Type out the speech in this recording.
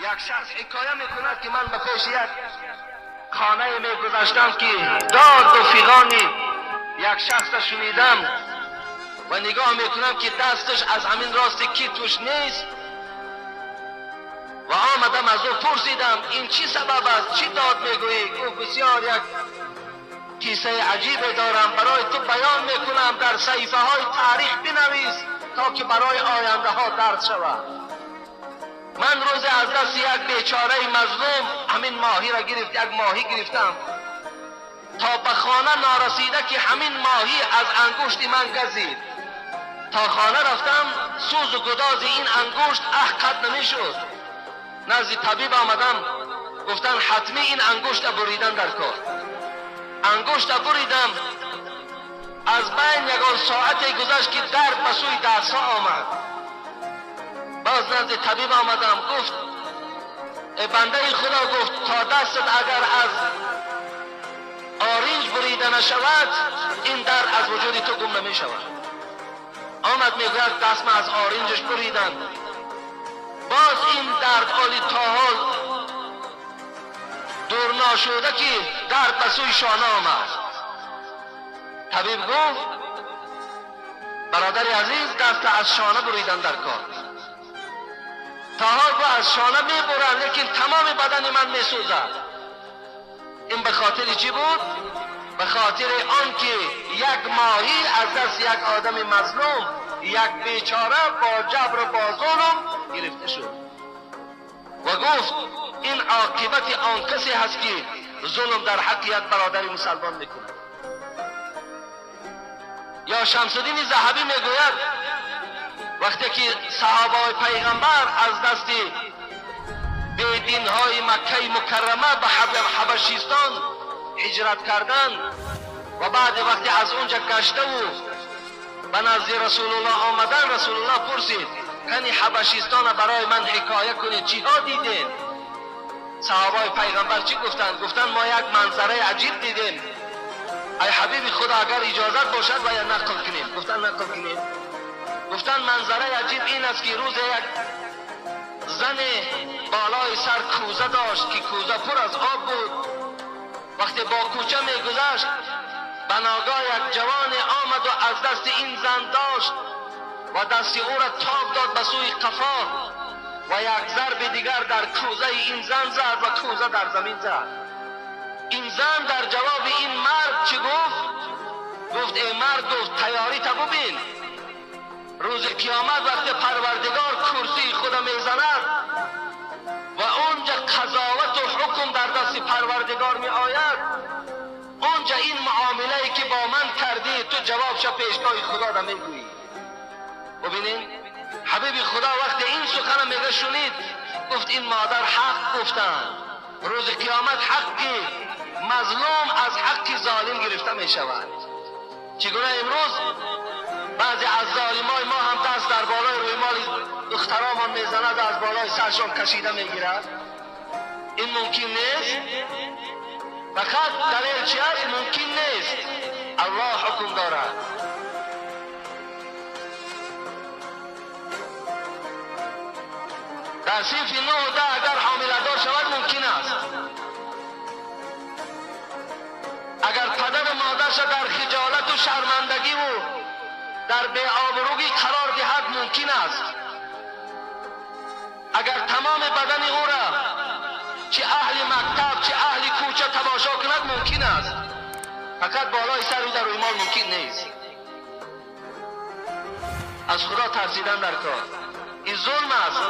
یک شخص حکایه میکند که من به پیش یک خانه میگذشتم که داد و فیغانی یک شخص شنیدم و نگاه میکنم که دستش از همین راست کی توش نیست و آمدم از او پرسیدم این چی سبب است، چی داد میگویی؟ گفت بسیار یک کیسه عجیب دارم، برای تو بیان میکنم، در صحیفه های تاریخ بنویس تا که برای آینده ها درس شود. من روز از دست یک بیچاره مظلوم همین ماهی را گرفت، یک ماهی گرفتم تا به خانه نارسیده که همین ماهی از انگشت من گزید. تا خانه رفتم سوز و گداز این انگشت قد نمیشد. نزد طبیب آمدم، گفتن حتمی این انگشت بریدن در کار. انگشت بریدم، از بین یکان ساعتی گذشت که درد به سوی دستها آمد. باز نزد طبیب آمدم، گفت ای بنده خدا، گفت تا دستت اگر از آرنج بریده نشود این درد از وجود تو گم نمی شود. آمد میگوید دست از آرنجش بریدن، باز این درد عالی تا حال دور نشده که درد به سوی شانه آمد. طبیب گفت برادر عزیز دست از شانه بریدن در کار. تا حال با از شانه میبرن لیکن تمام بدن من میسوزد. این به خاطر چی بود؟ به خاطر آن که یک ماهی از دست یک آدم مظلوم، یک بیچاره با جبر و با ظلم گرفته شد و گفت این عاقبت آن کسی هست که ظلم در حق یک برادر مسلمان میکنه. یا شمس الدین ذهبی میگوید وقتی که صحابه پیغمبر از دست بیدین های مکه مکرمه به حبشیستان هجرت کردند و بعد وقتی از اونجا گشته و به نزد رسول الله آمدن، رسول الله پرسید کنی حبشیستان برای من حکایه کنید، چی ها دیدین؟ صحابه پیغمبر چی گفتند؟ گفتند ما یک منظره عجیب دیدیم، ای حبیب خدا اگر اجازت باشد باید نقل کنیم. گفتند نقل کنیم. گفتند منظره عجیب این است که روز یک زن بالای سر کوزه داشت که کوزه پر از آب بود. وقتی با کوچه میگذشت به ناگاه یک جوان آمد و از دست این زن داشت و دست او را تاب داد به سوی قفا و یک ضرب دیگر در کوزه این زن زد و کوزه در زمین زد. این زن در جواب این مرد چی گفت؟ گفت ای مرد، گفت تیاری تا ببین، روز قیامت وقت پروردگار کرسی خدا میزند و اونجا قضاوت و حکم در دست پروردگار می آید، اونجا این معامله که با من کردی تو جوابش پیشگاه خدا را میگویی. ببینین حبیب خدا وقتی این سخن میگه شنید گفت این مادر حق گفتن، روز قیامت حقی مظلوم از حق ظالم گرفته می شود. چگونه امروز بعضی از ظالمای ما هم دست در بالای روی مال دخترامون میزند، از بالای سرشون کشیده میگیرد. این ممکن نیست. فقط دلیل چی است؟ ممکن نیست. الله حکم دارد. در صنف 9 و 10 اگر حامله‌دار شود ممکن است. اگر پدر و مادرش در خجالت و شرمندگی و در بی‌آبرویی قرار دهد ممکن است. اگر تمام بدن او را چه اهل مکتب چه اهل کوچه تماشا کند ممکن است. فقط بالای سر در روی مال ممکن نیست. از خدا ترسیدن در کار این ظلم است.